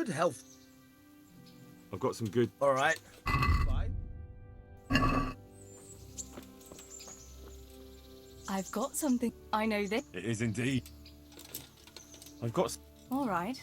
good health. I've got some good... All right. Fine. I've got something. I know this. It is indeed. I've got... All right.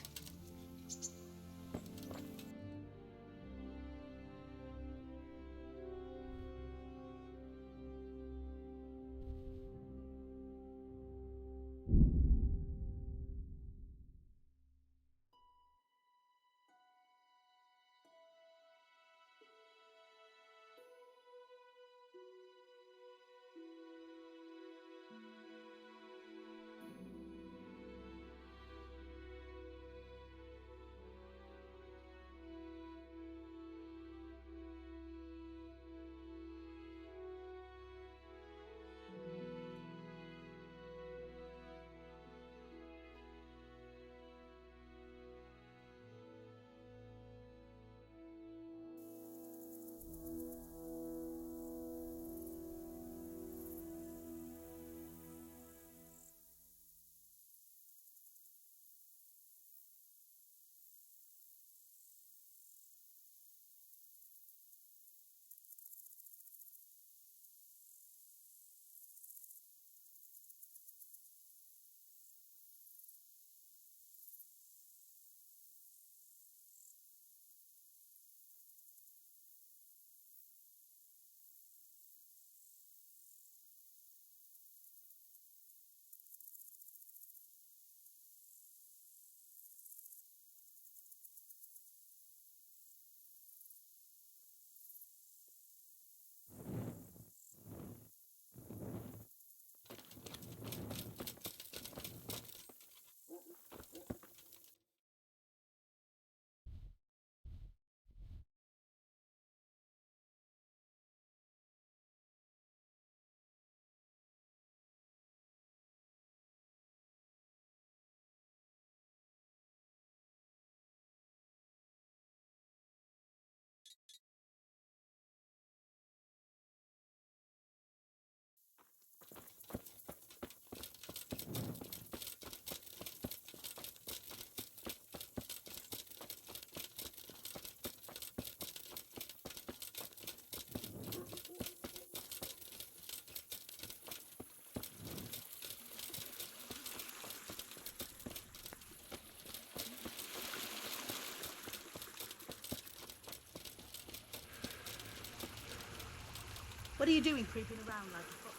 What are you doing creeping around like a footman?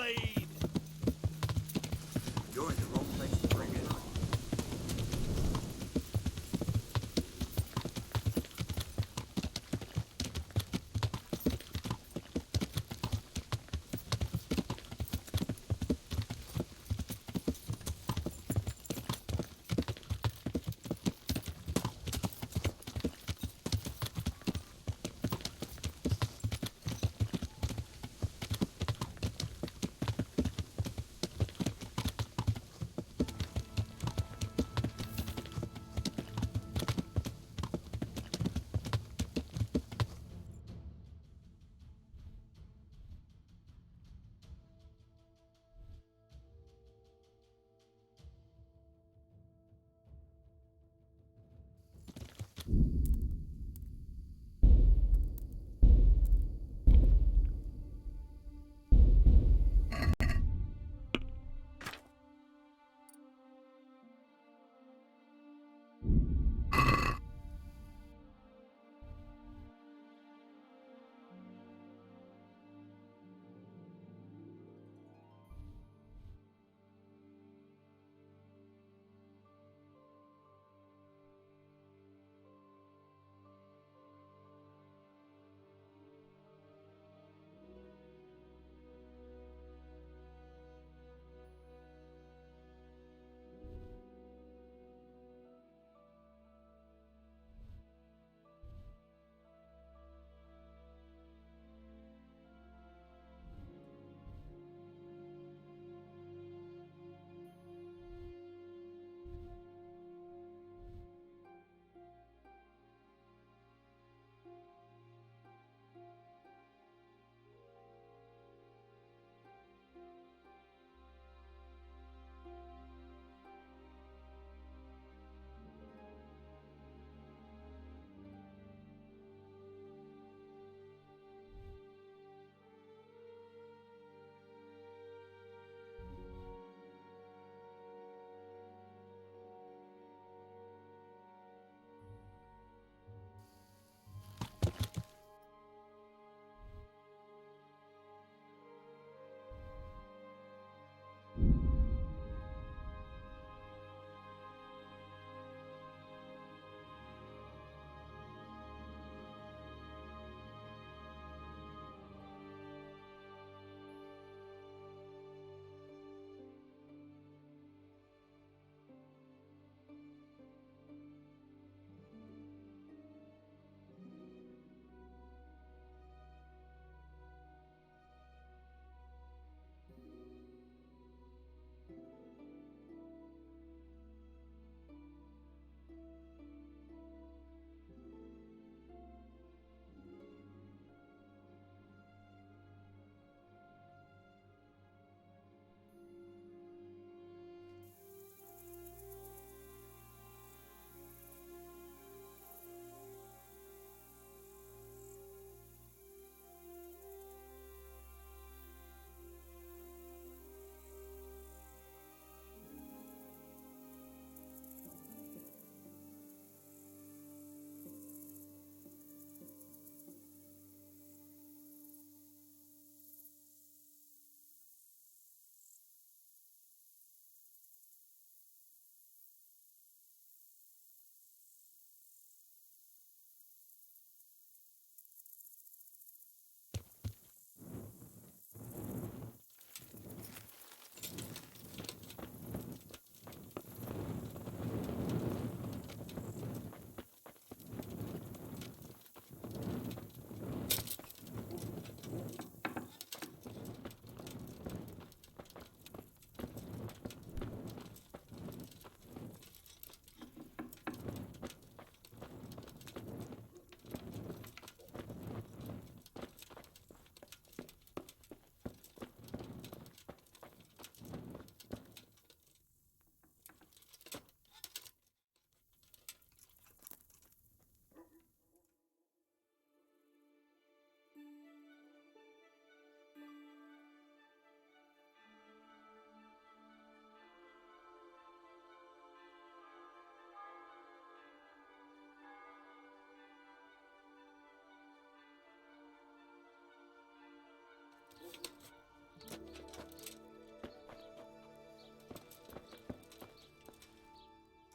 blade! You're in the wrong place to bring it.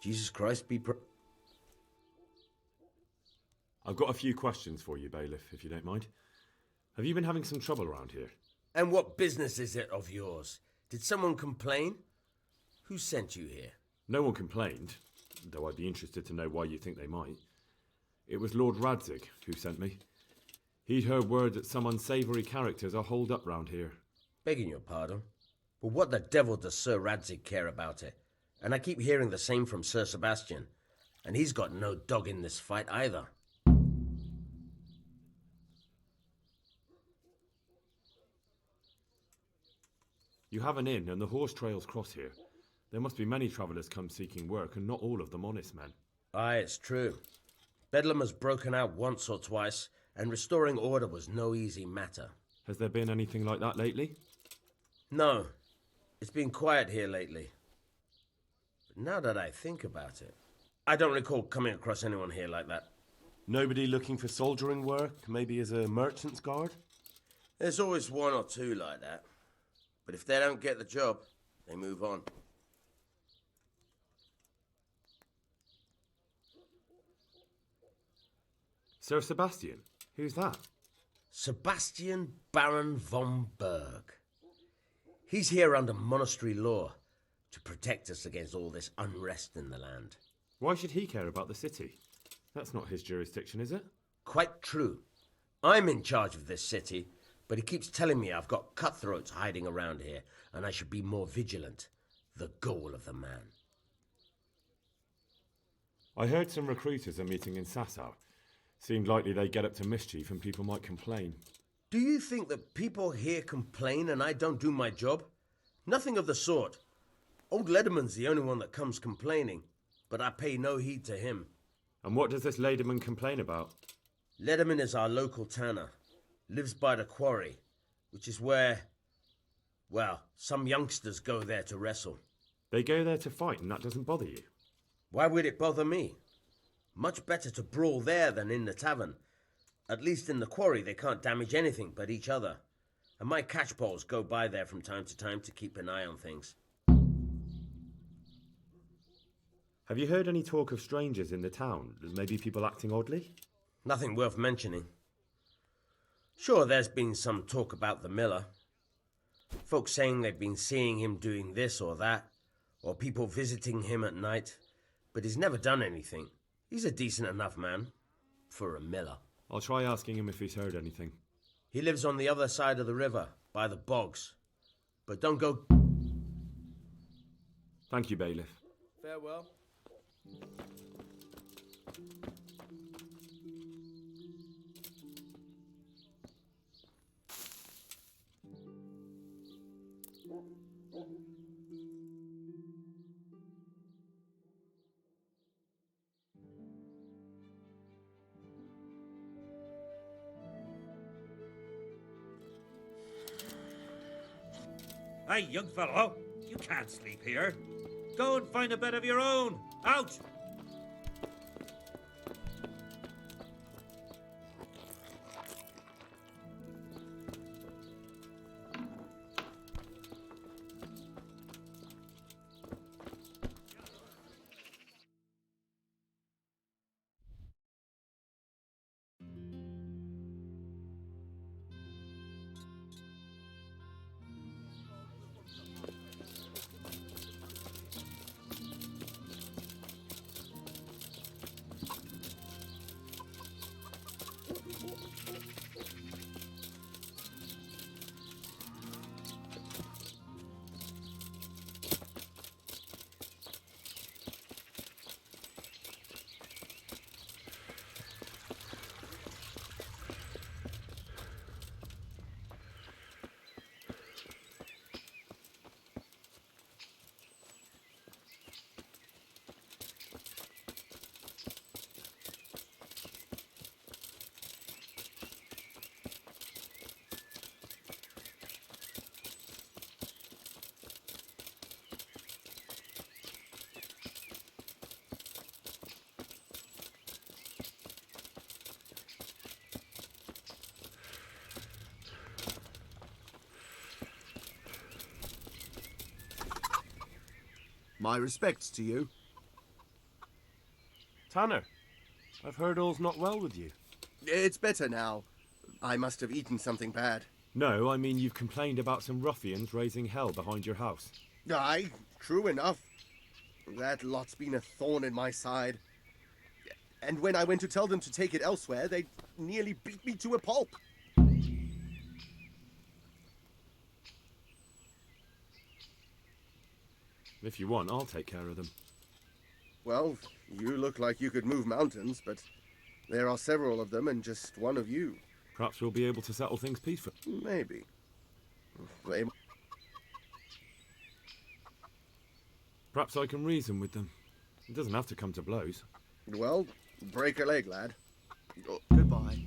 Jesus Christ be I've got a few questions for you, Bailiff, if you don't mind. Have you been having some trouble around here? And what business is it of yours? Did someone complain? Who sent you here? No one complained, though I'd be interested to know why you think they might. It was Lord Radzig who sent me. He'd heard word that some unsavoury characters are holed up round here. Begging your pardon, but what the devil does Sir Radzig care about it? And I keep hearing the same from Sir Sebastian, and he's got no dog in this fight either. You have an inn, and the horse trails cross here. There must be many travellers come seeking work, and not all of them honest men. Aye, it's true. Bedlam has broken out once or twice, and restoring order was no easy matter. Has there been anything like that lately? No, it's been quiet here lately. But now that I think about it, I don't recall coming across anyone here like that. Nobody looking for soldiering work, maybe as a merchant's guard? There's always one or two like that. But if they don't get the job, they move on. Sir Sebastian? Who's that? Sebastian Baron von Berg. He's here under monastery law to protect us against all this unrest in the land. Why should he care about the city? That's not his jurisdiction, is it? Quite true. I'm in charge of this city, but he keeps telling me I've got cutthroats hiding around here, and I should be more vigilant. The goal of the man. I heard some recruiters are meeting in Sasau. Seemed likely they get up to mischief and people might complain. Do you think that people here complain and I don't do my job? Nothing of the sort. Old Lederman's the only one that comes complaining, but I pay no heed to him. And what does this Lederman complain about? Lederman is our local tanner. Lives by the quarry, which is where, well, some youngsters go there to wrestle. They go there to fight and that doesn't bother you? Why would it bother me? Much better to brawl there than in the tavern. At least in the quarry they can't damage anything but each other. And my catchpoles go by there from time to keep an eye on things. Have you heard any talk of strangers in the town? Maybe people acting oddly? Nothing worth mentioning. Sure, there's been some talk about the miller. Folks saying they've been seeing him doing this or that, or people visiting him at night, but he's never done anything. He's a decent enough man, for a miller. I'll try asking him if he's heard anything. He lives on the other side of the river, by the bogs. But don't go... Thank you, Bailiff. Farewell. Hey, young fellow, you can't sleep here. Go and find a bed of your own. Out! My respects to you. Tanner, I've heard all's not well with you. It's better now. I must have eaten something bad. No, I mean you've complained about some ruffians raising hell behind your house. Aye, true enough. That lot's been a thorn in my side. And when I went to tell them to take it elsewhere, they nearly beat me to a pulp. If you want, I'll take care of them. Well, you look like you could move mountains, but there are several of them and just one of you. Perhaps we'll be able to settle things peacefully. Maybe. They... Perhaps I can reason with them. It doesn't have to come to blows. Well, break a leg, lad. Oh, goodbye.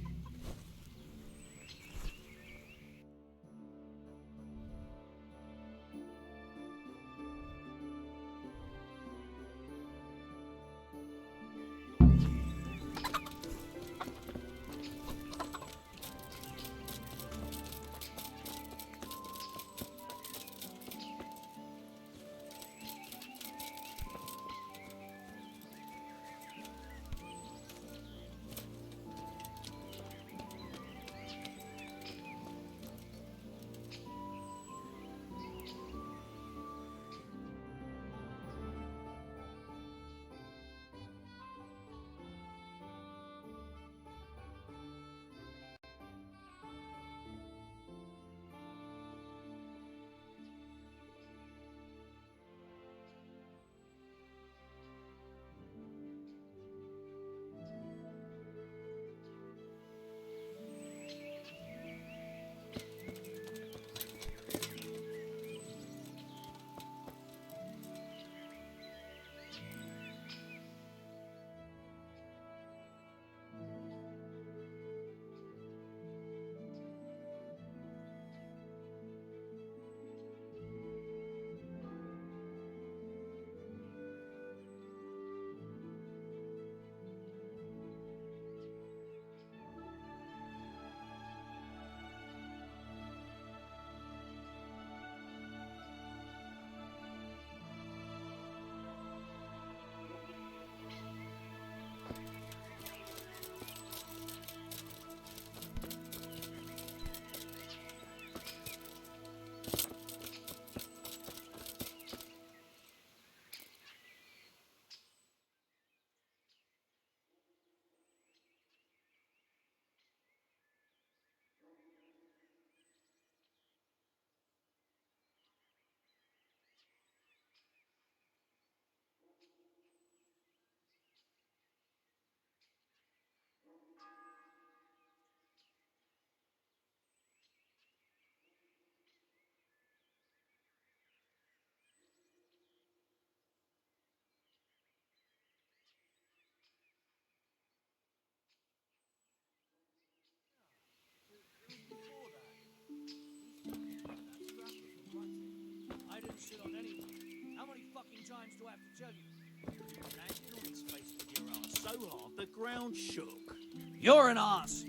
I didn't sit on anyone. How many fucking times do I have to tell you? You landed on his face with your ass so hard the ground shook. You're an ass.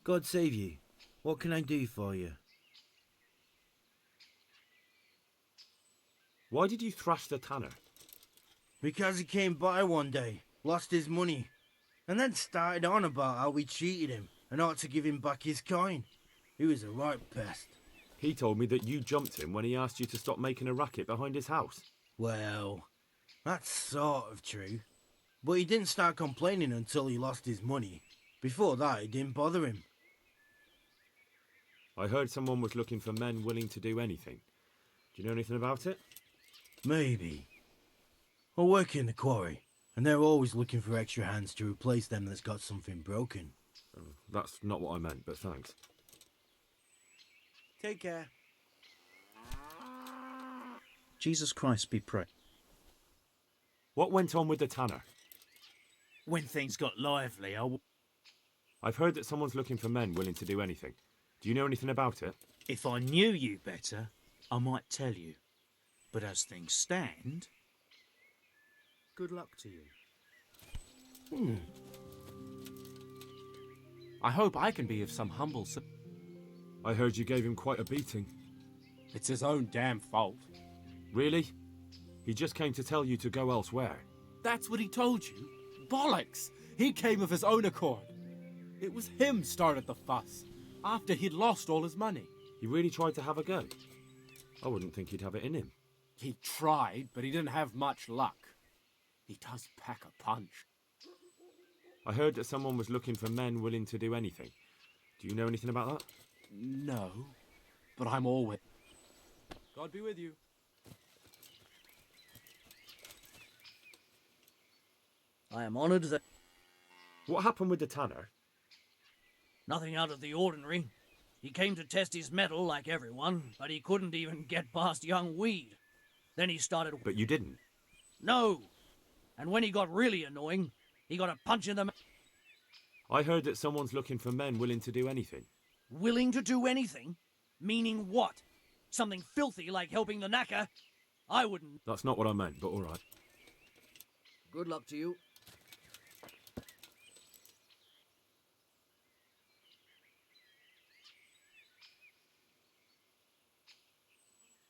God save you. What can I do for you? Why did you thrash the tanner? Because he came by one day, lost his money, and then started on about how we cheated him and ought to give him back his coin. He was a right pest. He told me that you jumped him when he asked you to stop making a racket behind his house. Well, that's sort of true. But he didn't start complaining until he lost his money. Before that, it didn't bother him. I heard someone was looking for men willing to do anything. Do you know anything about it? Maybe. I work in the quarry, and they're always looking for extra hands to replace them that's got something broken. That's not what I meant, but thanks. Take care. Jesus Christ be praised. What went on with the tanner? When things got lively, I've heard that someone's looking for men willing to do anything. Do you know anything about it? if I knew you better, I might tell you. But as things stand, good luck to you. I hope I can be of some humble support. I heard you gave him quite a beating. It's his own damn fault. Really? He just came to tell you to go elsewhere. That's what he told you? Bollocks! He came of his own accord. It was him started the fuss, after he'd lost all his money. He really tried to have a go. I wouldn't think he'd have it in him. He tried, but he didn't have much luck. He does pack a punch. I heard that someone was looking for men willing to do anything. Do you know anything about that? No, but I'm all with. God be with you. I am honoured that... What happened with the tanner? Nothing out of the ordinary. He came to test his mettle like everyone, but he couldn't even get past young Weed. Then he started... But you didn't? No! And when he got really annoying, he got a punch in the... I heard that someone's looking for men willing to do anything. Willing to do anything? Meaning what? Something filthy like helping the knacker? I wouldn't... That's not what I meant, but all right. Good luck to you.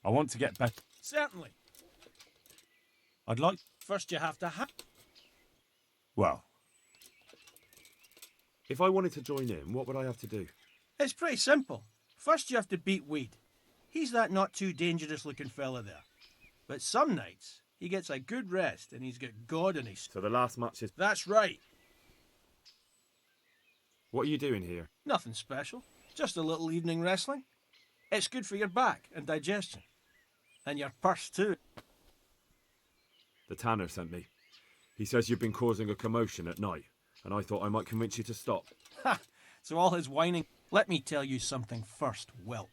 I want to get better. Certainly. I'd like... First you have to have... Well, If I wanted to join in, what would I have to do? It's pretty simple. First you have to beat Weed. He's that not too dangerous looking fella there. But some nights, he gets a good rest and he's got God in his... So the last match is... That's right. What are you doing here? Nothing special. Just a little evening wrestling. It's good for your back and digestion. And your purse too. The tanner sent me. He says you've been causing a commotion at night, and I thought I might convince you to stop. Ha! So all his whining... Let me tell you something first, whelp.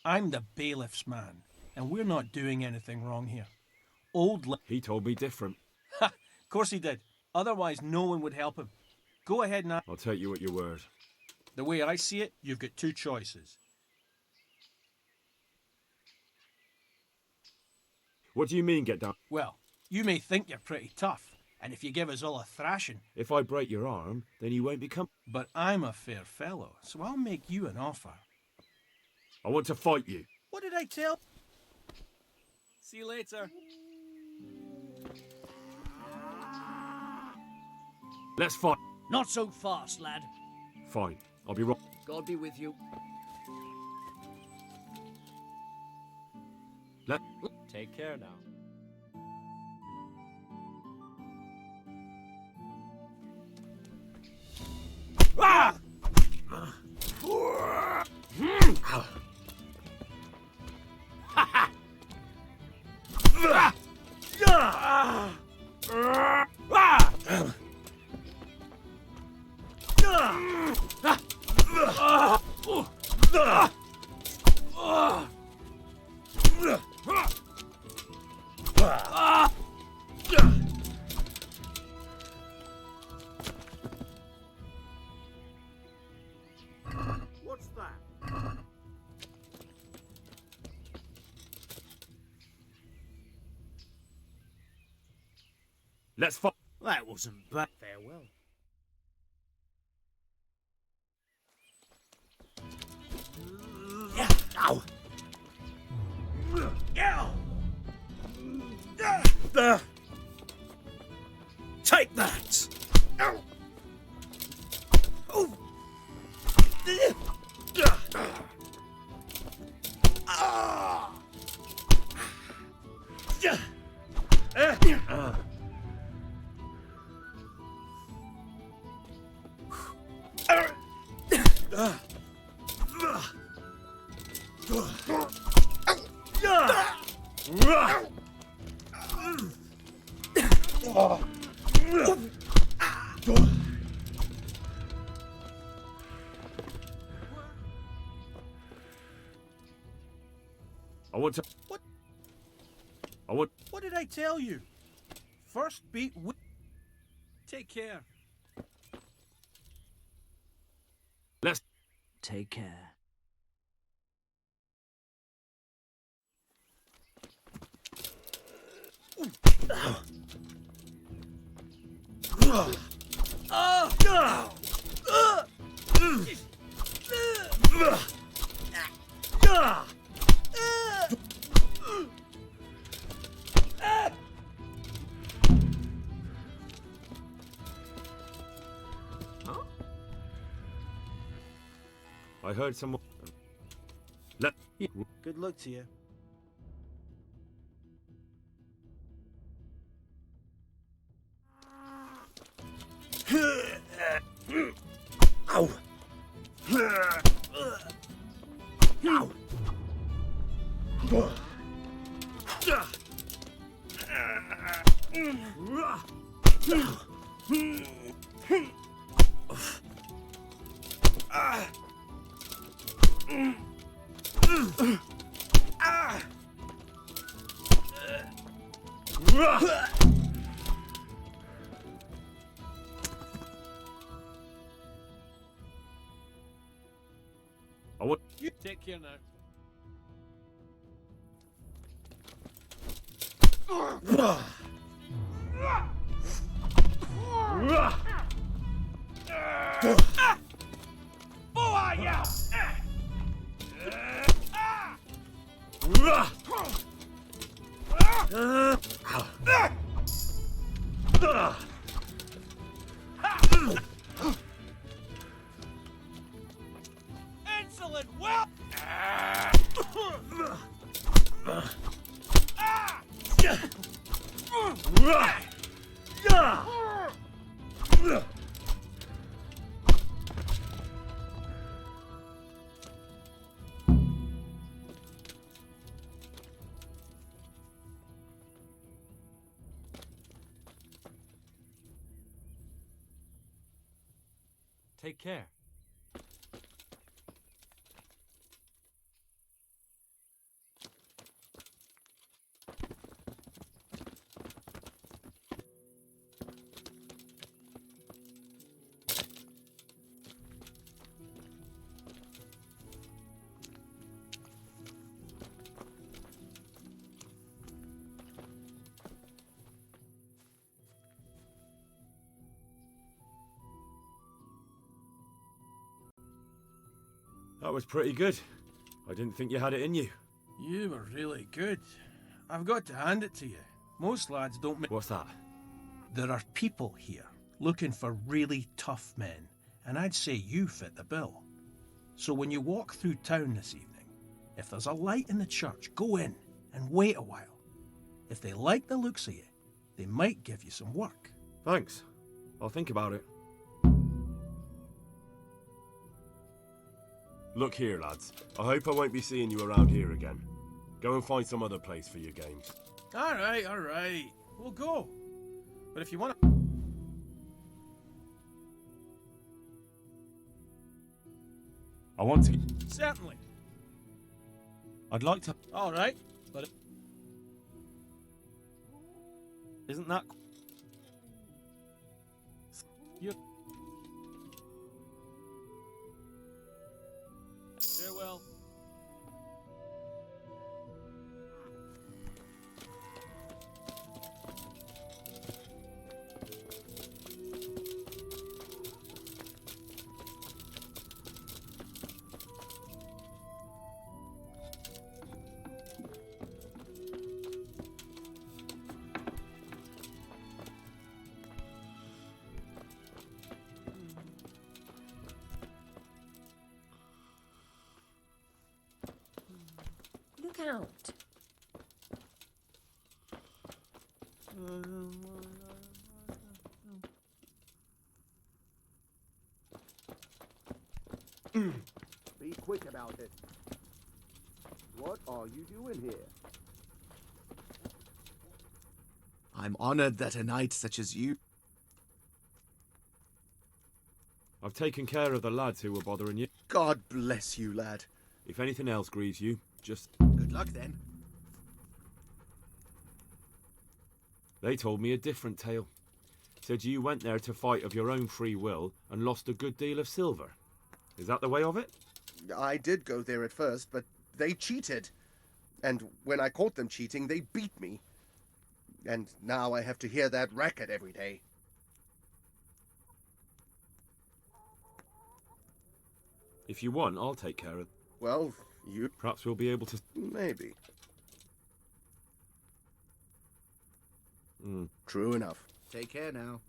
I'm the bailiff's man, and we're not doing anything wrong here. He told me different. Ha! Of course he did. Otherwise no one would help him. Go ahead now. I'll take you at your word. The way I see it, you've got two choices. What do you mean, get down? Well, you may think you're pretty tough, and if you give us all a thrashing... If I break your arm, then you won't become... But I'm a fair fellow, so I'll make you an offer. I want to fight you. What did I tell... See you later. Let's fight. Not so fast, lad. Fine. I'll be right. God be with you. Take care now. Ah! What's that? Let's fight. That wasn't bad. Farewell. Ow! Take that! Oh. I want to... What? I want... What did I tell you? First beat Weed. Take care. Let's... Take care. I heard someone... Good luck to you. Ow! Ow! I want... You take care now. Insolent whelp! Take care. That was pretty good. I didn't think you had it in you. You were really good. I've got to hand it to you. Most lads don't make... What's that? There are people here looking for really tough men, and I'd say you fit the bill. So when you walk through town this evening, if there's a light in the church, go in and wait a while. If they like the looks of you, they might give you some work. Thanks. I'll think about it. Look here, lads. I hope I won't be seeing you around here again. Go and find some other place for your games. All right. We'll go. But if you want to... I want to... Certainly. I'd like to... All right, but... Isn't that... You... Farewell. Look out. Be quick about it. What are you doing here? I'm honored that a knight such as you... I've taken care of the lads who were bothering you. God bless you, lad. If anything else grieves you, just... Good luck, then. They told me a different tale. Said you went there to fight of your own free will and lost a good deal of silver. Is that the way of it? I did go there at first, but they cheated. And when I caught them cheating, they beat me. And now I have to hear that racket every day. If you want, I'll take care of it. Well, you... Perhaps we'll be able to... Maybe. True enough. Take care now.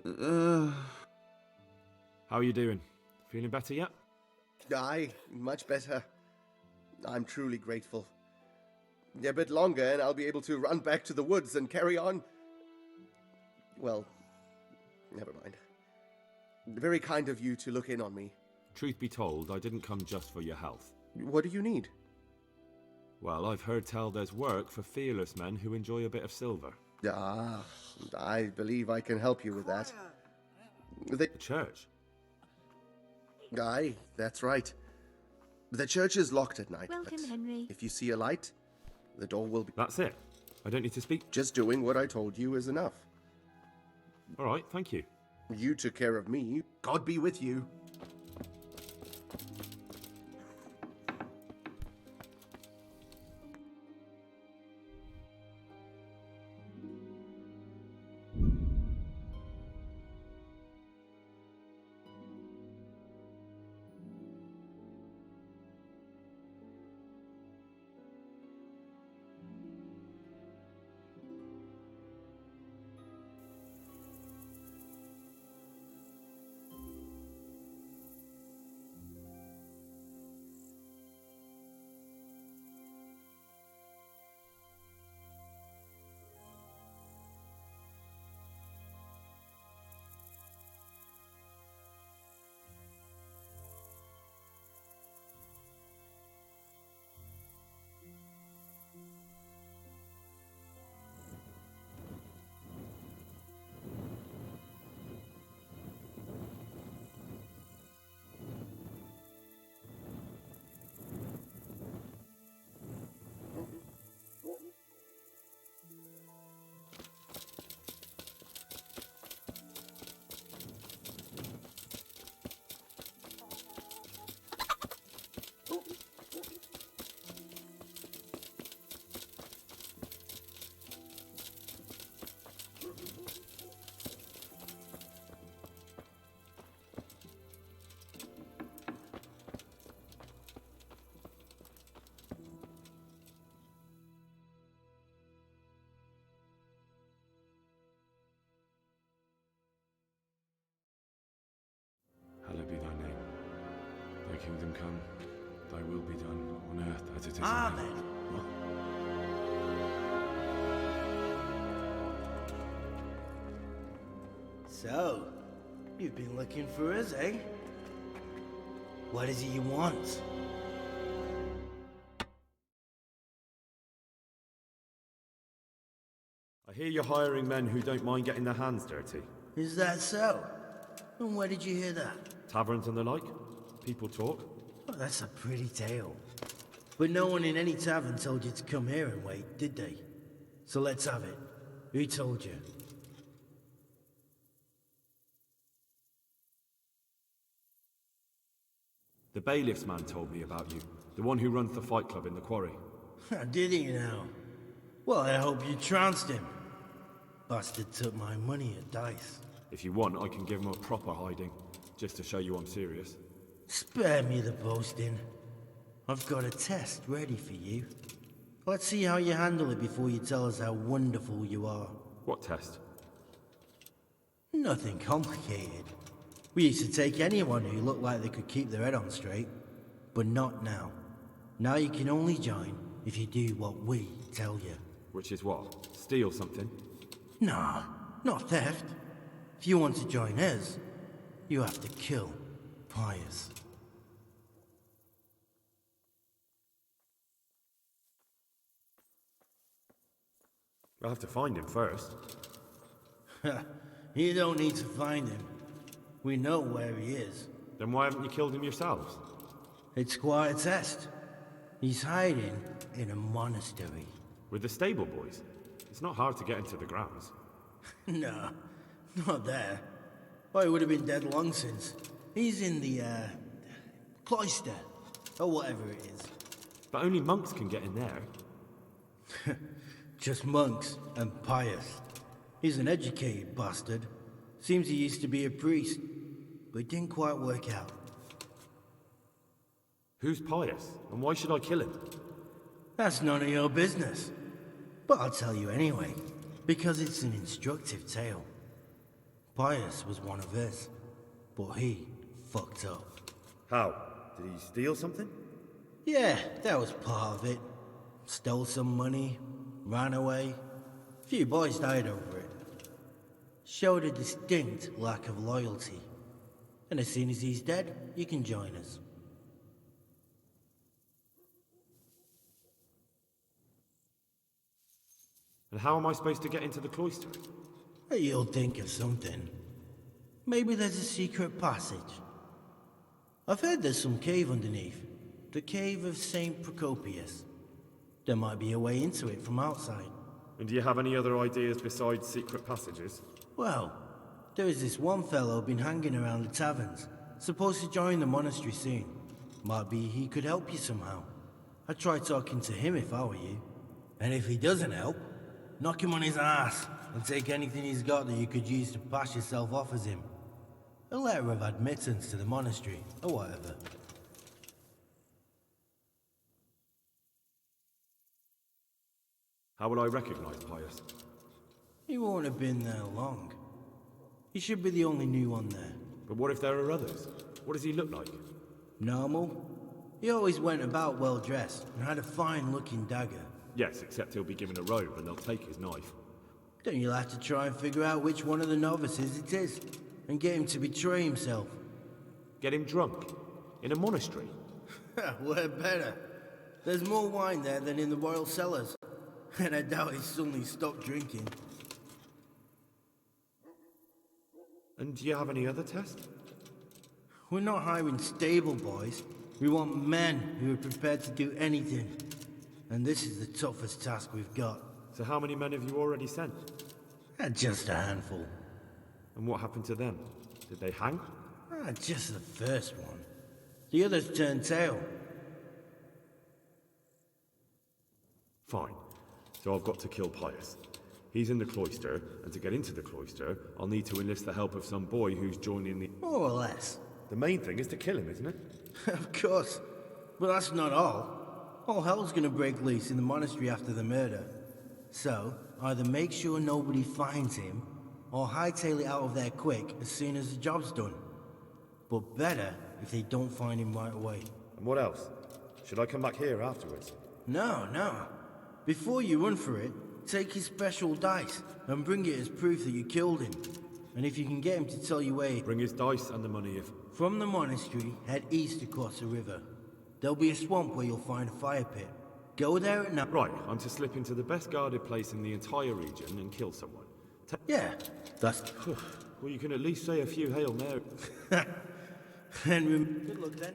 How are you doing? Feeling better yet? Aye, much better. I'm truly grateful. A bit longer and I'll be able to run back to the woods and carry on. Well, never mind. Very kind of you to look in on me. Truth be told, I didn't come just for your health. What do you need? Well, I've heard tell there's work for fearless men who enjoy a bit of silver. Ah, I believe I can help you with that. The church? Aye, that's right. The church is locked at night. Welcome, but Henry. if you see a light, the door will be... That's it? I don't need to speak? Just doing what I told you is enough. All right, thank you. You took care of me. God be with you. Hallowed be thy name. Thy kingdom come, thy will be done, on earth as it is in Amen. heaven. What? So, you've been looking for us, eh? What is it you want? I hear you're hiring men who don't mind getting their hands dirty. Is that so? And where did you hear that? Taverns and the like? People talk? Well, that's a pretty tale. But no one in any tavern told you to come here and wait, did they? So let's have it. Who told you? The bailiff's man told me about you. The one who runs the fight club in the quarry. Did he now? Well, I hope you trounced him. Bastard took my money at dice. If you want, I can give him a proper hiding, just to show you I'm serious. Spare me the boasting. I've got a test ready for you. Let's see how you handle it before you tell us how wonderful you are. What test? Nothing complicated. We used to take anyone who looked like they could keep their head on straight, but not now. Now you can only join if you do what we tell you. Which is what? Steal something? No, not theft. If you want to join us, you have to kill Pius. I'll have to find him first. You don't need to find him. We know where he is. Then why haven't you killed him yourselves? It's quite a test. He's hiding in a monastery. With the stable boys? It's not hard to get into the grounds. No, not there. Oh, he would have been dead long since. He's in the, cloister, or whatever it is. But only monks can get in there. Just monks and Pius. He's an educated bastard. Seems he used to be a priest, but it didn't quite work out. Who's Pius, and why should I kill him? That's none of your business. But I'll tell you anyway, because it's an instructive tale. Pius was one of his, but he fucked up. How? Did he steal something? Yeah, that was part of it. Stole some money, ran away. A few boys died over it. Showed a distinct lack of loyalty. And as soon as he's dead, you can join us. And how am I supposed to get into the cloister? You'll think of something. Maybe there's a secret passage. I've heard there's some cave underneath. The cave of St. Procopius. There might be a way into it from outside. And do you have any other ideas besides secret passages? Well, there is this one fellow been hanging around the taverns. Supposed to join the monastery soon. Might be he could help you somehow. I'd try talking to him if I were you. And if he doesn't help, knock him on his ass and take anything he's got that you could use to pass yourself off as him. A letter of admittance to the monastery, or whatever. How will I recognize Pius? He won't have been there long. He should be the only new one there. But what if there are others? What does he look like? Normal. He always went about well dressed and had a fine looking dagger. Yes, except he'll be given a robe and they'll take his knife. Then you'll have to try and figure out which one of the novices it is, and get him to betray himself. Get him drunk? In a monastery? Where better? There's more wine there than in the royal cellars. And I doubt he suddenly stopped drinking. And do you have any other tests? We're not hiring stable boys. We want men who are prepared to do anything. And this is the toughest task we've got. So how many men have you already sent? Just a handful. And what happened to them? Did they hang? Just the first one. The others turned tail. Fine. So I've got to kill Pius. He's in the cloister, and to get into the cloister, I'll need to enlist the help of some boy who's joining the... More or less. The main thing is to kill him, isn't it? Of course. But that's not all. All hell's gonna break loose in the monastery after the murder. So, either make sure nobody finds him, or hightail it out of there quick as soon as the job's done. But better if they don't find him right away. And what else? Should I come back here afterwards? No. Before you run for it, take his special dice and bring it as proof that you killed him. And if you can get him to tell you where... Bring his dice and the money if... From the monastery, head east across the river. There'll be a swamp where you'll find a fire pit. Go there at night. Right, I'm to slip into the best guarded place in the entire region and kill someone. Yeah, that's... Well, you can at least say a few Hail Mary. Henry, good luck then.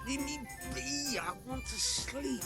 Leave me be. I want to sleep.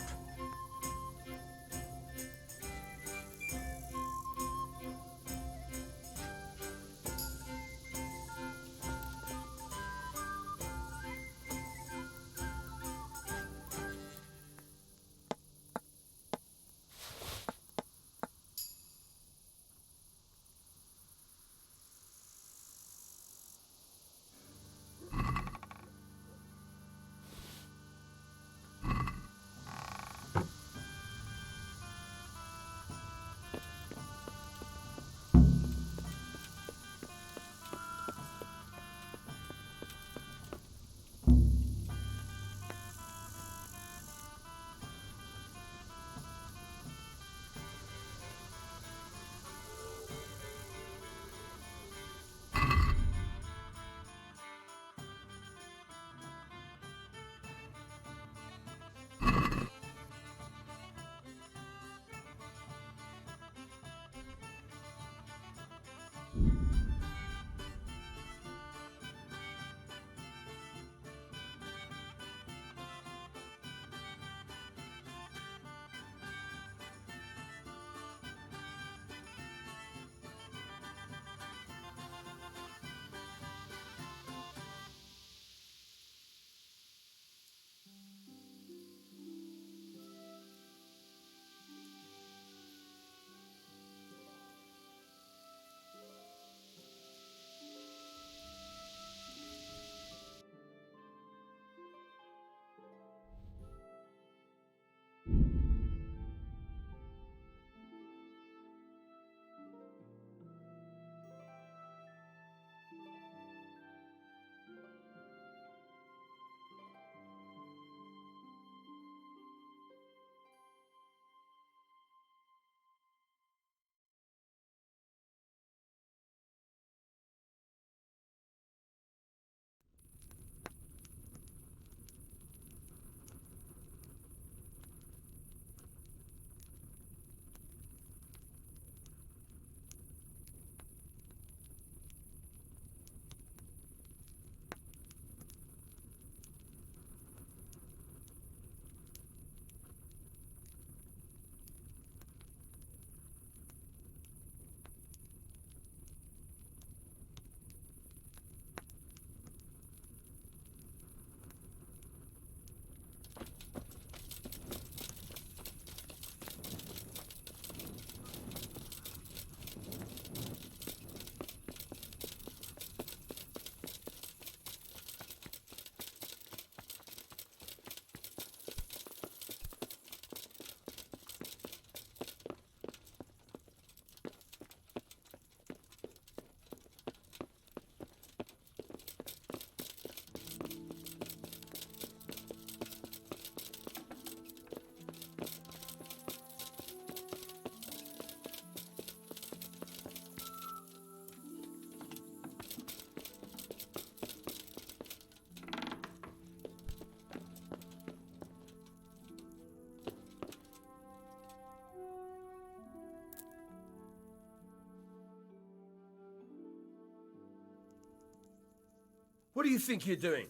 What do you think you're doing?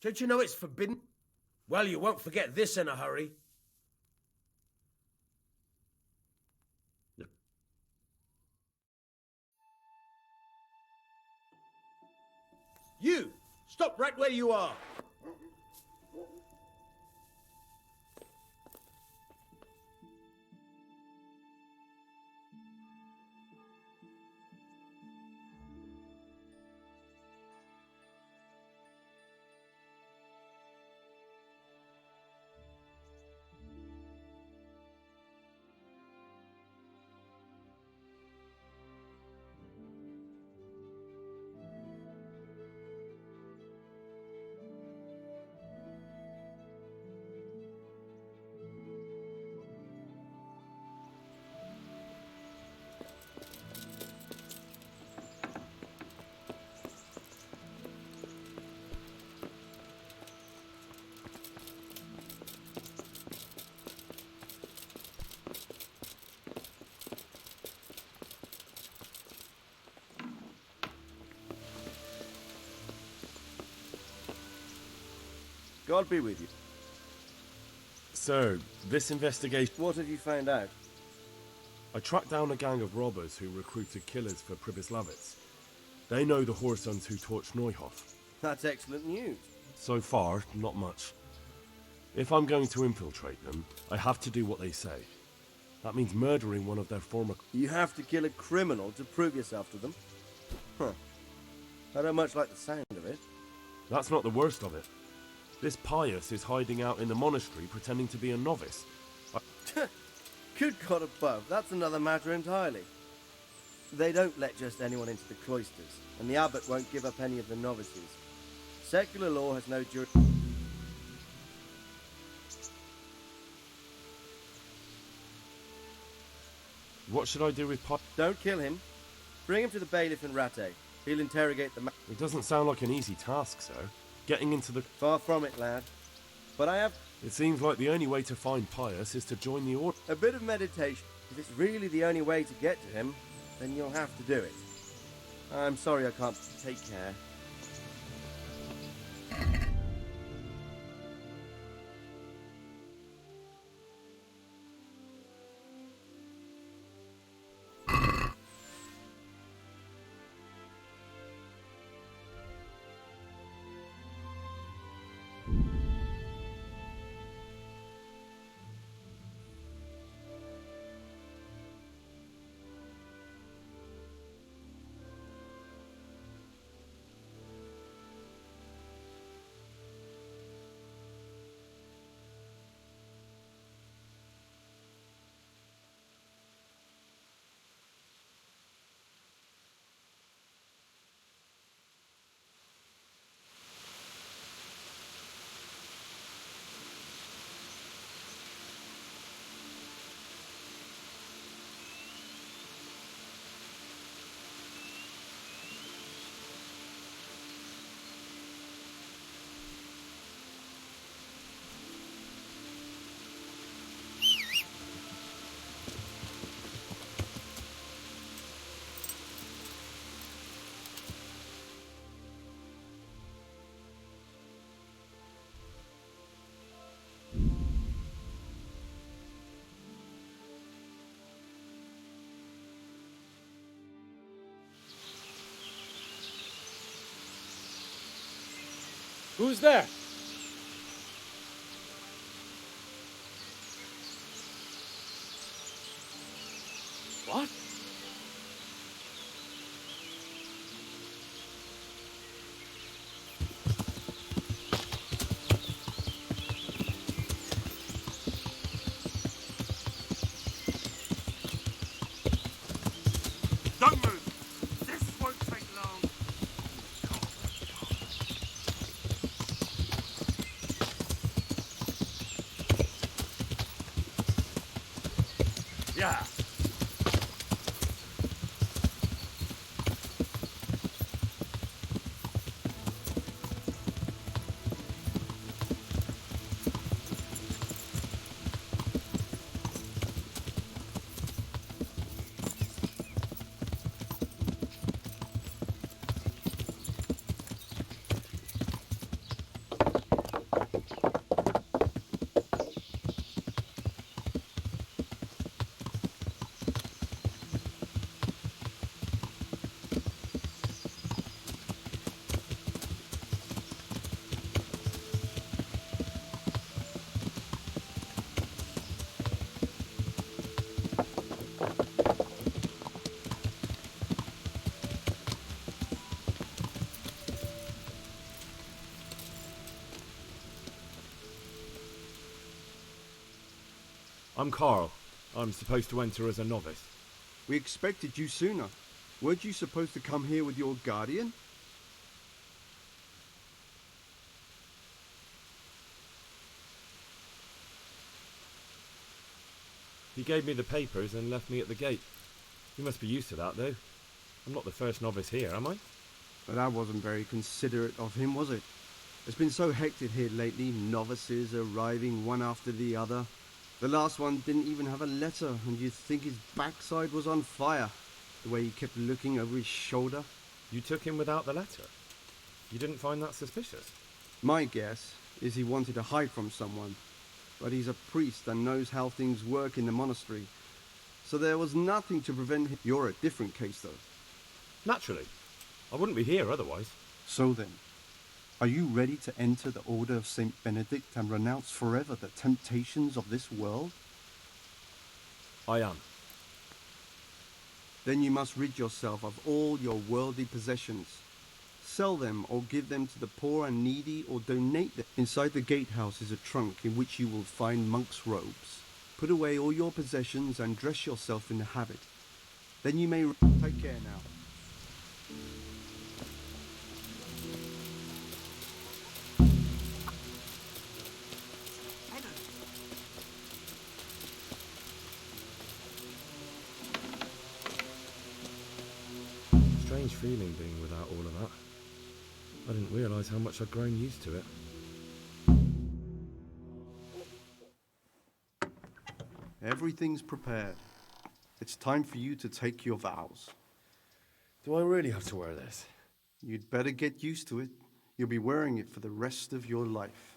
Don't you know it's forbidden? Well, you won't forget this in a hurry. You! Stop right where you are! God be with you. So, this investigation... What have you found out? I tracked down a gang of robbers who recruited killers for Pribyslavitz. They know the Horsons who torched Neuhof. That's excellent news. So far, not much. If I'm going to infiltrate them, I have to do what they say. That means murdering one of their former... You have to kill a criminal to prove yourself to them? Huh. I don't much like the sound of it. That's not the worst of it. This Pius is hiding out in the monastery pretending to be a novice. Good God above, that's another matter entirely. They don't let just anyone into the cloisters, and the abbot won't give up any of the novices. Secular law has no jurisdiction. What should I do with Pius? Don't kill him. Bring him to the bailiff in Rattay. He'll interrogate the man. It doesn't sound like an easy task, sir. Getting into the... Far from it, lad. But I have... It seems like the only way to find Pius is to join the order. A bit of meditation. If it's really the only way to get to him, then you'll have to do it. I'm sorry I can't. Take care. Who's there? What? Don't move! This won't take long. Yeah. I'm Carl. I'm supposed to enter as a novice. We expected you sooner. Weren't you supposed to come here with your guardian? He gave me the papers and left me at the gate. You must be used to that, though. I'm not the first novice here, am I? But that wasn't very considerate of him, was it? It's been so hectic here lately, novices arriving one after the other. The last one didn't even have a letter, and you'd think his backside was on fire, the way he kept looking over his shoulder. You took him without the letter? You didn't find that suspicious? My guess is he wanted to hide from someone, but he's a priest and knows how things work in the monastery, so there was nothing to prevent him. You're a different case, though. Naturally. I wouldn't be here otherwise. So then, are you ready to enter the Order of St. Benedict and renounce forever the temptations of this world? I am. Then you must rid yourself of all your worldly possessions. Sell them or give them to the poor and needy or donate them. Inside the gatehouse is a trunk in which you will find monk's robes. Put away all your possessions and dress yourself in the habit. Then you may... Take care now. Strange feeling being without all of that. I didn't realise how much I'd grown used to it. Everything's prepared. It's time for you to take your vows. Do I really have to wear this? You'd better get used to it. You'll be wearing it for the rest of your life.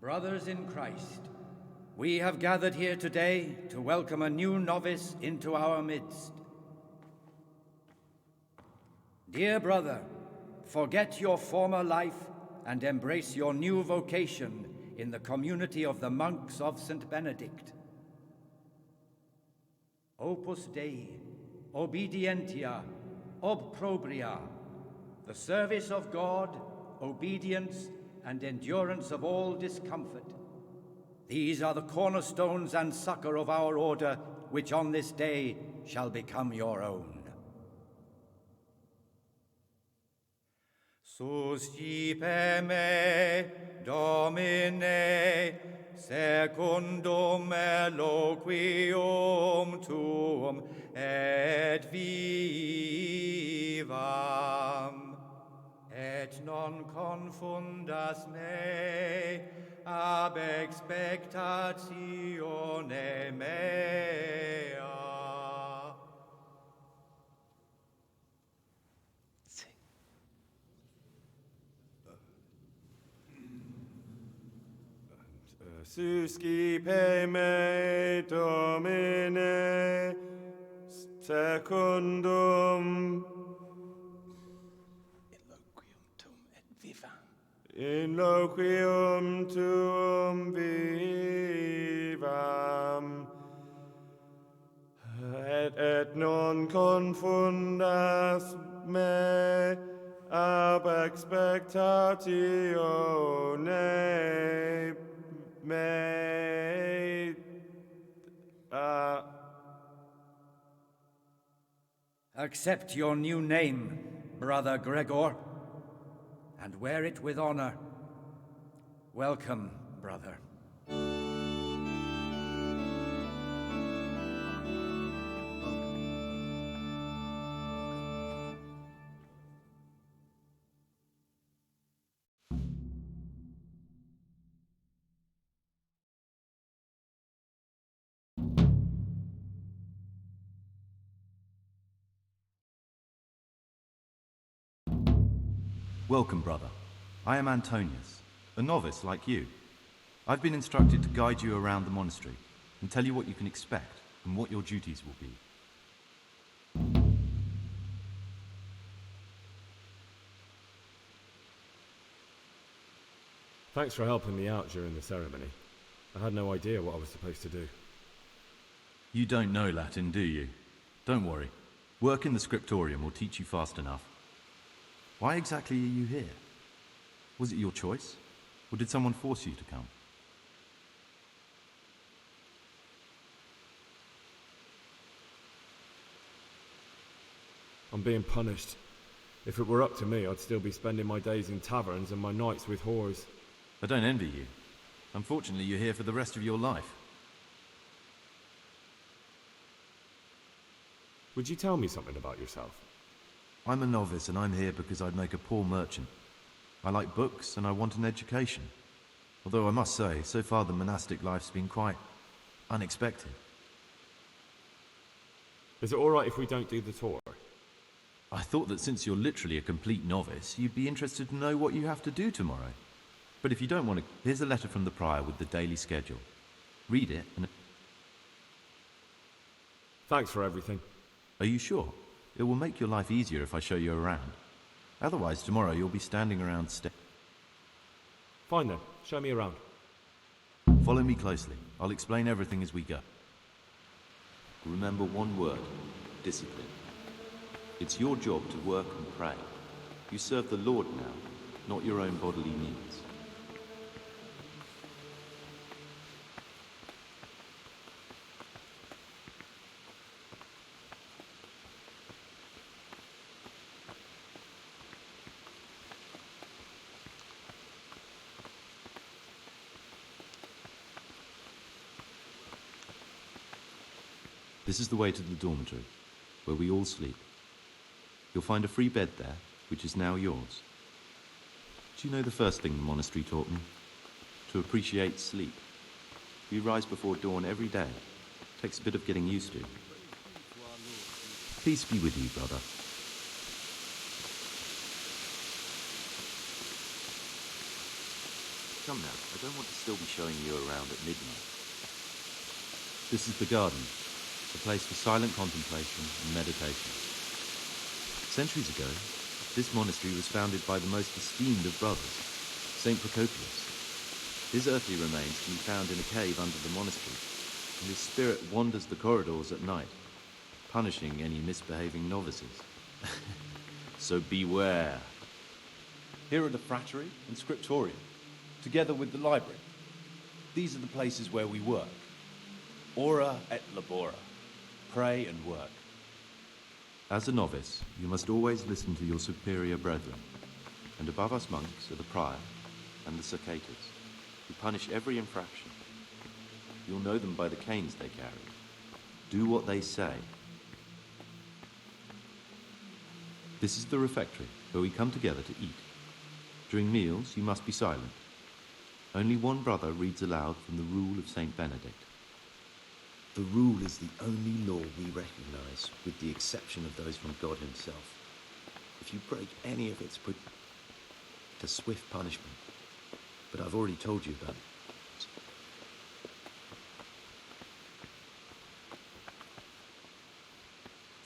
Brothers in Christ, we have gathered here today to welcome a new novice into our midst. Dear brother, forget your former life and embrace your new vocation in the community of the monks of St. Benedict. Opus Dei, obedientia, obprobria, the service of God, obedience, and endurance of all discomfort. These are the cornerstones and succor of our order, which on this day shall become your own. Suscipe me, Domine, secundum eloquium tuum, et vivam. Et non confundas me ab expectatione mea. Suscipe me, Domine, secundum in loquium tuum vivam, et non confundas me ab expectatione mea. Accept your new name, Brother Gregor, and wear it with honor. Welcome, brother. Welcome, brother. I am Antonius, a novice like you. I've been instructed to guide you around the monastery and tell you what you can expect and what your duties will be. Thanks for helping me out during the ceremony. I had no idea what I was supposed to do. You don't know Latin, do you? Don't worry. Work in the scriptorium will teach you fast enough. Why exactly are you here? Was it your choice? Or did someone force you to come? I'm being punished. If it were up to me, I'd still be spending my days in taverns and my nights with whores. I don't envy you. Unfortunately, you're here for the rest of your life. Would you tell me something about yourself? I'm a novice and I'm here because I'd make a poor merchant. I like books and I want an education. Although I must say, so far the monastic life's been quite unexpected. Is it alright if we don't do the tour? I thought that since you're literally a complete novice, you'd be interested to know what you have to do tomorrow. But if you don't want to, here's a letter from the prior with the daily schedule. Read it and... Thanks for everything. Are you sure? It will make your life easier if I show you around. Otherwise, tomorrow you'll be standing around Fine then, show me around. Follow me closely. I'll explain everything as we go. Remember one word, discipline. It's your job to work and pray. You serve the Lord now, not your own bodily needs. This is the way to the dormitory, where we all sleep. You'll find a free bed there, which is now yours. Do you know the first thing the monastery taught me? To appreciate sleep. We rise before dawn every day. Takes a bit of getting used to. Peace be with you, brother. Come now, I don't want to still be showing you around at midnight. This is the garden. A place for silent contemplation and meditation. Centuries ago, this monastery was founded by the most esteemed of brothers, Saint Procopius. His earthly remains can be found in a cave under the monastery, and his spirit wanders the corridors at night, punishing any misbehaving novices. So beware. Here are the frattery and scriptorium, together with the library. These are the places where we work. Ora et labora. Pray and work. As a novice, you must always listen to your superior brethren, and above us monks are the prior and the cicatas, who punish every infraction. You'll know them by the canes they carry. Do what they say. This is the refectory, where we come together to eat. During meals, you must be silent. Only one brother reads aloud from the Rule of Saint Benedict. The rule is the only law we recognize, with the exception of those from God himself. If you break any of it, put to swift punishment. But I've already told you about it.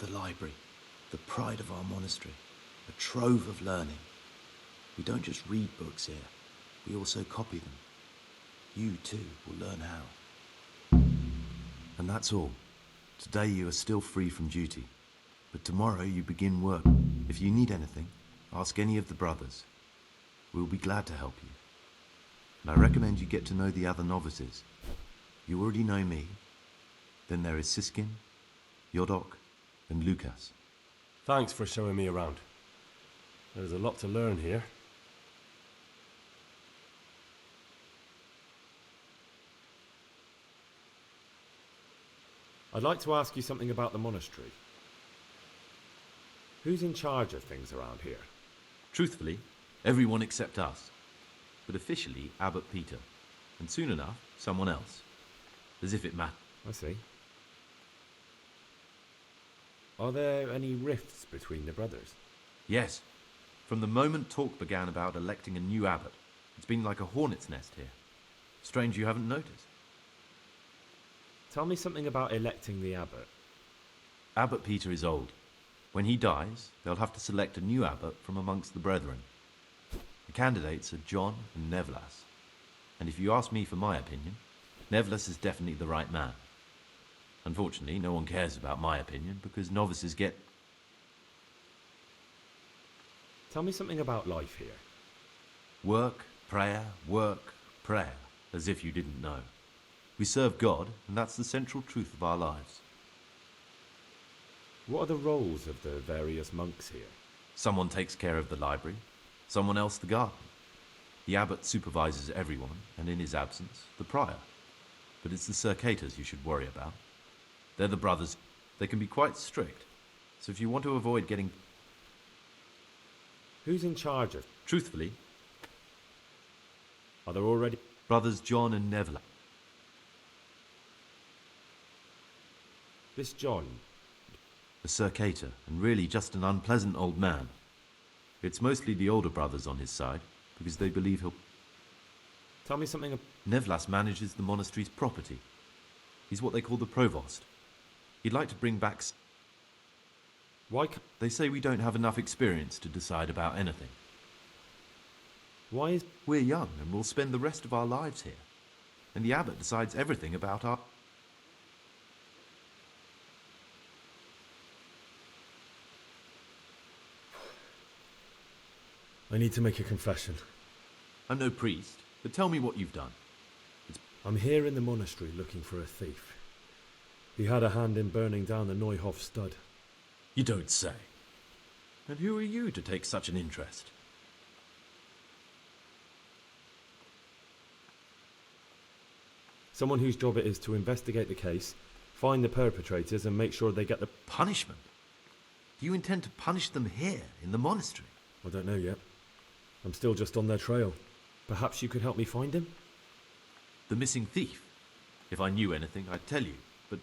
The library, the pride of our monastery, a trove of learning. We don't just read books here, we also copy them. You too will learn how. And that's all. Today you are still free from duty, but tomorrow you begin work. If you need anything, ask any of the brothers. We'll be glad to help you. And I recommend you get to know the other novices. You already know me. Then there is Siskin, Yodok, and Lucas. Thanks for showing me around. There's a lot to learn here. I'd like to ask you something about the monastery. Who's in charge of things around here? Truthfully, everyone except us. But officially, Abbot Peter. And soon enough, someone else. As if it mattered. I see. Are there any rifts between the brothers? Yes. From the moment talk began about electing a new abbot, it's been like a hornet's nest here. Strange you haven't noticed. Tell me something about electing the abbot. Abbot Peter is old. When he dies, they'll have to select a new abbot from amongst the brethren. The candidates are John and Nevlas. And if you ask me for my opinion, Nevlas is definitely the right man. Unfortunately, no one cares about my opinion because novices get... Tell me something about life here. work, prayer, as if you didn't know. We serve God, and that's the central truth of our lives. What are the roles of the various monks here? Someone takes care of the library, someone else the garden. The abbot supervises everyone, and in his absence, the prior. But it's the circators you should worry about. They're the brothers. They can be quite strict. So if you want to avoid getting... Who's in charge of... Truthfully... Are there already... Brothers John and Neville. This John... A circator, and really just an unpleasant old man. It's mostly the older brothers on his side, because they believe he'll... Tell me something... Nevlas manages the monastery's property. He's what they call the provost. He'd like to bring back... Why... They say we don't have enough experience to decide about anything. Why is... We're young, and we'll spend the rest of our lives here. And the abbot decides everything about our... I need to make a confession. I'm no priest, but tell me what you've done. I'm here in the monastery looking for a thief. He had a hand in burning down the Neuhof stud. You don't say. And who are you to take such an interest? Someone whose job it is to investigate the case, find the perpetrators and make sure they get the... Punishment? Do you intend to punish them here, in the monastery? I don't know yet. I'm still just on their trail. Perhaps you could help me find him? The missing thief? If I knew anything, I'd tell you, but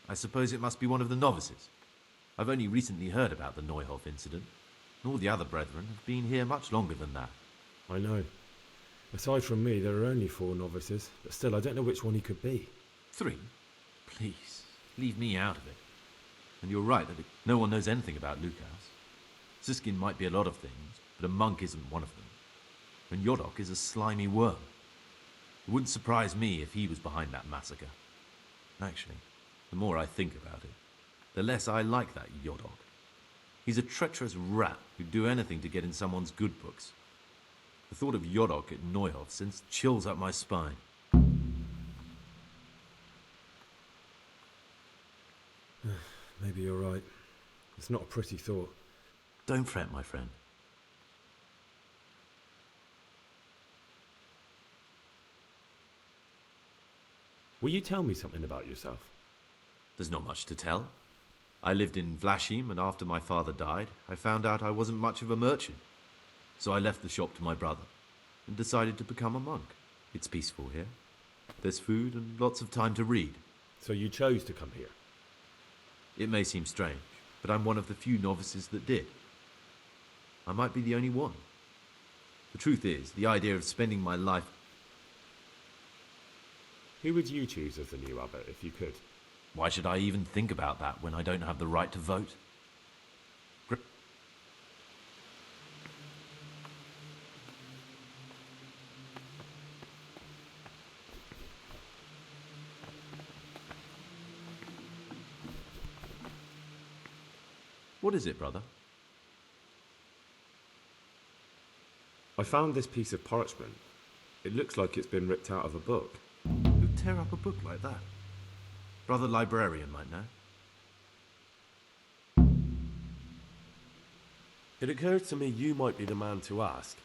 I suppose it must be one of the novices. I've only recently heard about the Neuhof incident, and all the other brethren have been here much longer than that. I know. Aside from me, there are only 4 novices, but still, I don't know which one he could be. 3? Please, leave me out of it. And you're right that no one knows anything about Lukas. Siskin might be a lot of things, but a monk isn't one of them. And Yodok is a slimy worm. It wouldn't surprise me if he was behind that massacre. Actually, the more I think about it, the less I like that Yodok. He's a treacherous rat who'd do anything to get in someone's good books. The thought of Yodok at Neuhof sends chills up my spine. Maybe you're right. It's not a pretty thought. Don't fret, my friend. Will you tell me something about yourself? There's not much to tell. I lived in Vlashim, and after my father died, I found out I wasn't much of a merchant. So I left the shop to my brother, and decided to become a monk. It's peaceful here. There's food and lots of time to read. So you chose to come here? It may seem strange, but I'm one of the few novices that did. I might be the only one. The truth is, the idea of spending my life... Who would you choose as the new abbot, if you could? Why should I even think about that when I don't have the right to vote? What is it, brother? I found this piece of parchment. It looks like it's been ripped out of a book. Who'd tear up a book like that? Brother librarian might know. It occurred to me you might be the man to ask.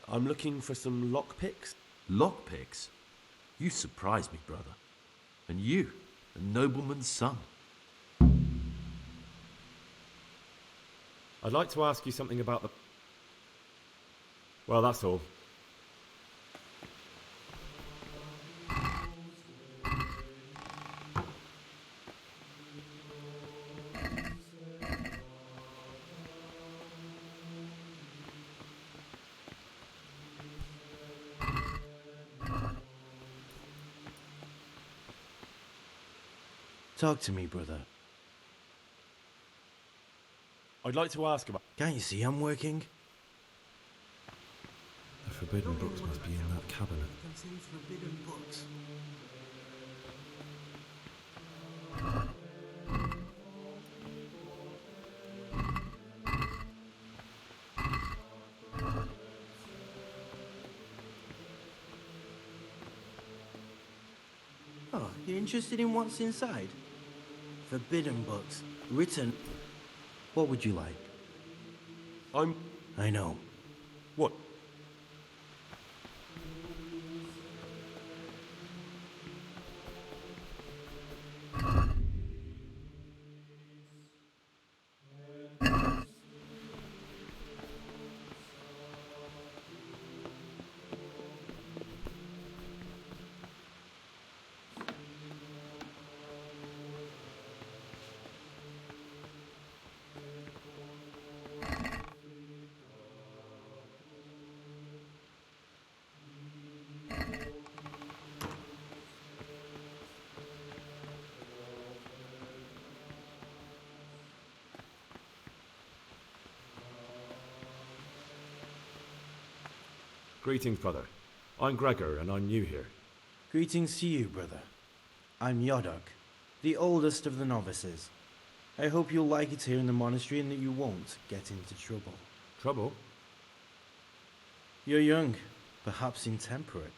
I'm looking for some lockpicks. Lockpicks? You surprise me, brother. And you, a nobleman's son. I'd like to ask you something about the... Well, that's all. Talk to me, brother. I'd like to ask about... Can't you see I'm working? The forbidden books must be in that cabinet. Contains forbidden books. Oh, you're interested in what's inside? Forbidden books. Written. What would you like? I know. What? Greetings, brother. I'm Gregor, and I'm new here. Greetings to you, brother. I'm Yodok, the oldest of the novices. I hope you'll like it here in the monastery and that you won't get into trouble. Trouble? You're young, perhaps intemperate.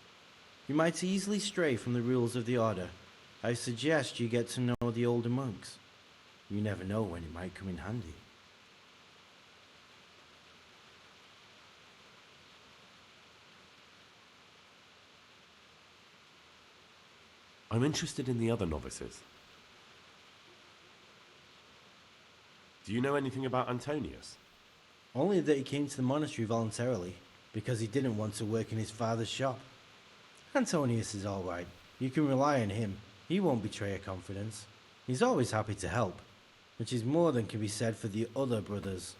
You might easily stray from the rules of the order. I suggest you get to know the older monks. You never know when it might come in handy. I'm interested in the other novices. Do you know anything about Antonius? Only that he came to the monastery voluntarily, because he didn't want to work in his father's shop. Antonius is all right. You can rely on him. He won't betray your confidence. He's always happy to help, which is more than can be said for the other brothers.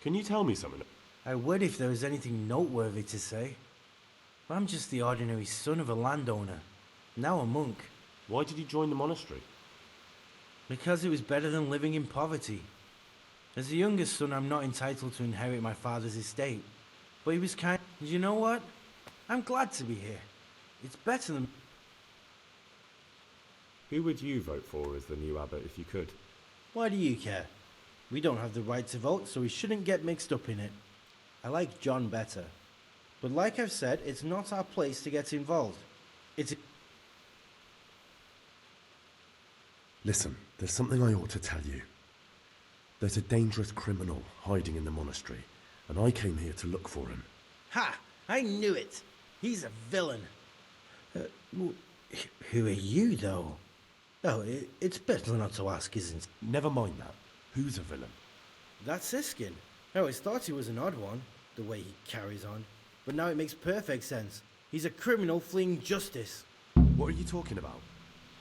Can you tell me something? I would if there was anything noteworthy to say. But I'm just the ordinary son of a landowner, now a monk. Why did you join the monastery? Because it was better than living in poverty. As the youngest son, I'm not entitled to inherit my father's estate. But he was kind. And you know what? I'm glad to be here. It's better than... Who would you vote for as the new abbot if you could? Why do you care? We don't have the right to vote, so we shouldn't get mixed up in it. I like John better. But like I've said, it's not our place to get involved. It's... Listen, there's something I ought to tell you. There's a dangerous criminal hiding in the monastery, and I came here to look for him. Ha! I knew it! He's a villain. Who are you, though? Oh, it's better not to ask, isn't it? Never mind that. Who's a villain? That's Siskin. I always thought he was an odd one, the way he carries on. But now it makes perfect sense. He's a criminal fleeing justice. What are you talking about?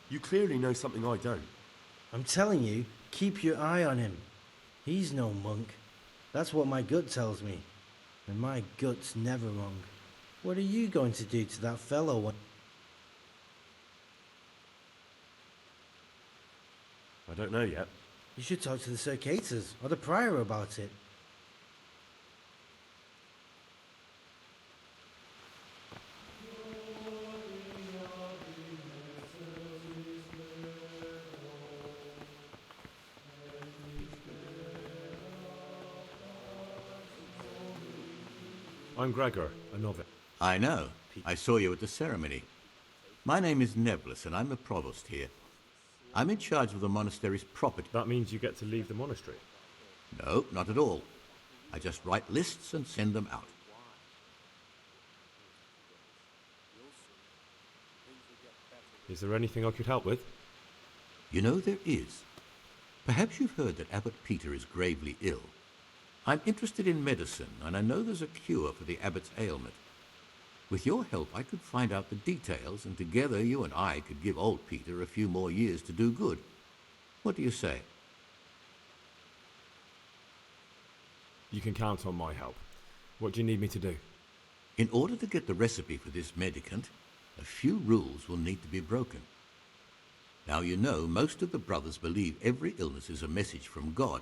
You clearly know something I don't. I'm telling you, keep your eye on him. He's no monk. That's what my gut tells me. And my gut's never wrong. What are you going to do to that fellow when... I don't know yet. You should talk to the Circators or the Prior about it. I'm Gregor, a novice. I know. I saw you at the ceremony. My name is Nebulus, and I'm the provost here. I'm in charge of the monastery's property. That means you get to leave the monastery? No, not at all. I just write lists and send them out. Is there anything I could help with? You know, there is. Perhaps you've heard that Abbot Peter is gravely ill. I'm interested in medicine, and I know there's a cure for the abbot's ailment. With your help, I could find out the details, and together you and I could give old Peter a few more years to do good. What do you say? You can count on my help. What do you need me to do? In order to get the recipe for this medicament, a few rules will need to be broken. Now you know most of the brothers believe every illness is a message from God,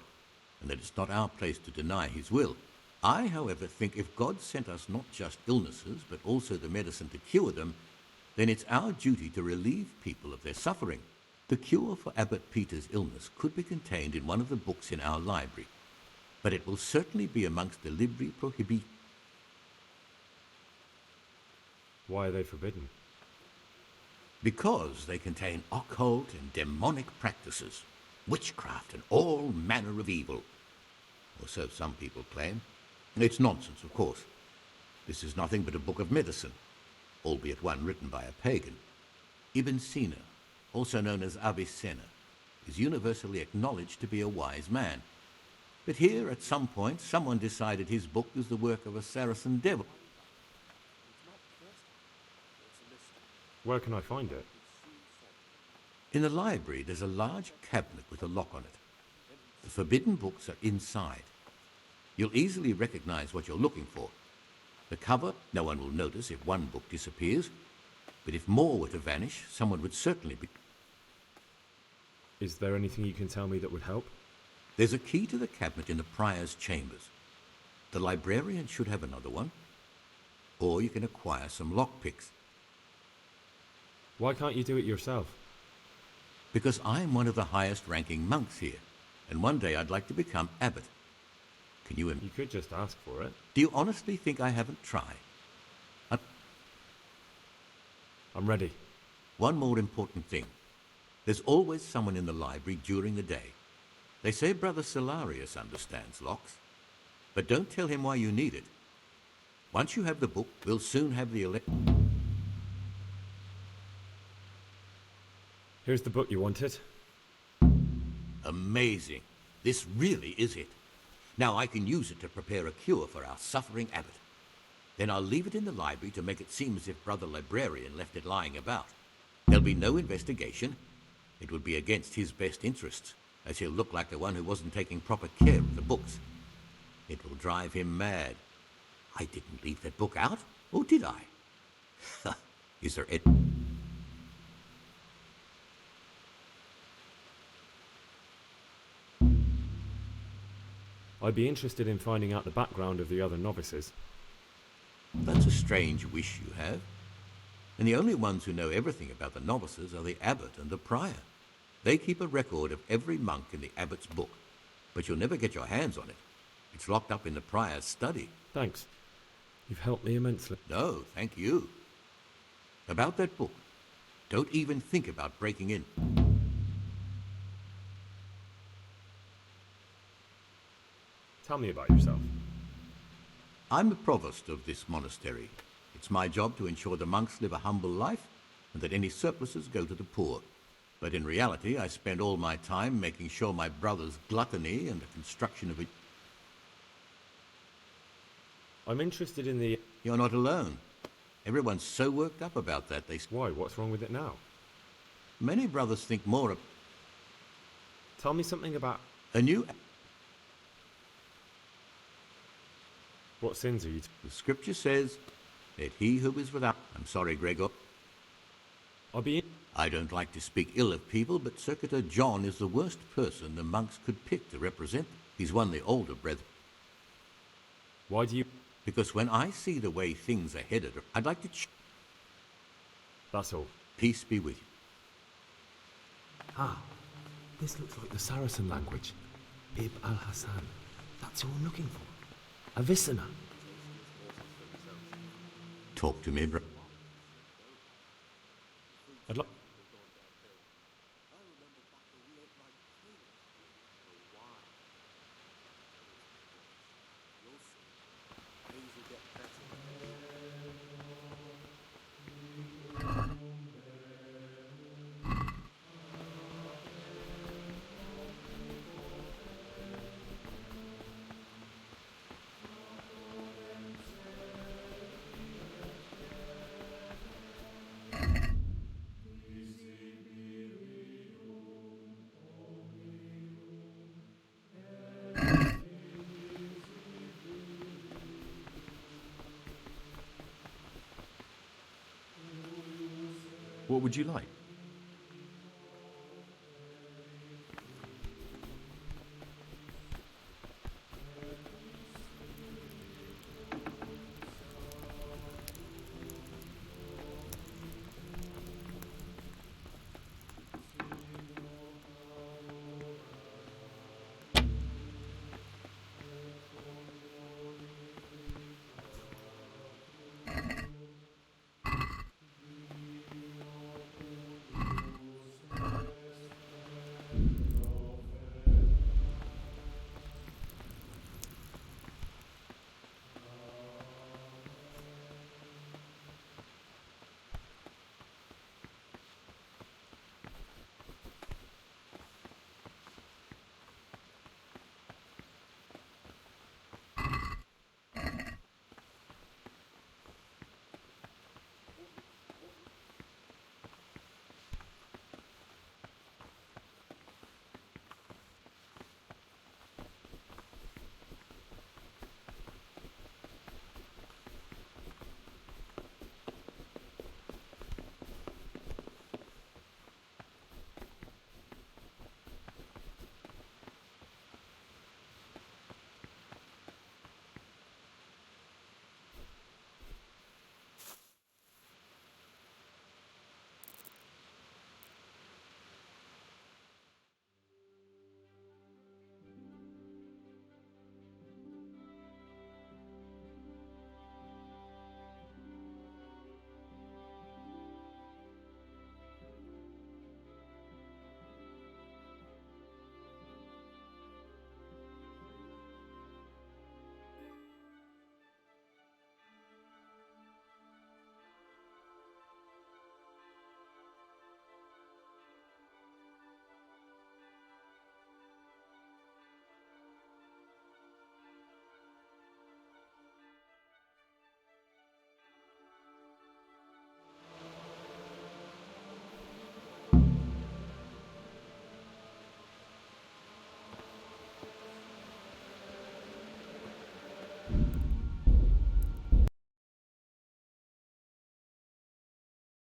and that it's not our place to deny his will. I, however, think if God sent us not just illnesses, but also the medicine to cure them, then it's our duty to relieve people of their suffering. The cure for Abbot Peter's illness could be contained in one of the books in our library, but it will certainly be amongst the libri prohibi. Why are they forbidden? Because they contain occult and demonic practices, witchcraft and all manner of evil. Or so some people claim. It's nonsense, of course. This is nothing but a book of medicine, albeit one written by a pagan. Ibn Sina, also known as Avicenna, is universally acknowledged to be a wise man. But here, at some point, someone decided his book was the work of a Saracen devil. Where can I find it? In the library, there's a large cabinet with a lock on it. The forbidden books are inside. You'll easily recognize what you're looking for. The cover, no one will notice if one book disappears, but if more were to vanish, someone would certainly be... Is there anything you can tell me that would help? There's a key to the cabinet in the prior's chambers. The librarian should have another one. Or you can acquire some lockpicks. Why can't you do it yourself? Because I'm one of the highest-ranking monks here, and one day I'd like to become abbot. Can you... You could just ask for it. Do you honestly think I haven't tried? I'm ready. One more important thing. There's always someone in the library during the day. They say Brother Solarius understands locks. But don't tell him why you need it. Once you have the book, we'll soon have the Here's the book you wanted. Amazing. This really is it. Now I can use it to prepare a cure for our suffering abbot. Then I'll leave it in the library to make it seem as if Brother Librarian left it lying about. There'll be no investigation. It would be against his best interests, as he'll look like the one who wasn't taking proper care of the books. It will drive him mad. I didn't leave that book out, or did I? Is there any... I'd be interested in finding out the background of the other novices. That's a strange wish you have. And the only ones who know everything about the novices are the abbot and the prior. They keep a record of every monk in the abbot's book, but you'll never get your hands on it. It's locked up in the prior's study. Thanks. You've helped me immensely. No, thank you. About that book, don't even think about breaking in. Tell me about yourself. I'm the provost of this monastery. It's my job to ensure the monks live a humble life and that any surpluses go to the poor. But in reality, I spend all my time making sure my brother's gluttony and the construction of it... I'm interested in the... You're not alone. Everyone's so worked up about that they... Why? What's wrong with it now? Many brothers think more of... Tell me something about... A new... What sins are you... The scripture says that he who is without... I'm sorry, Gregor. I'll be... I don't like to speak ill of people, but Circuitor John is the worst person the monks could pick to represent them. He's one of the older brethren. Why do you... Because when I see the way things are headed, I'd like to... That's all. Peace be with you. Ah, this looks like the Saracen language. Bib al-Hassan. That's who I'm looking for. Avicenna. Talk to me, bro. I'd like... What would you like?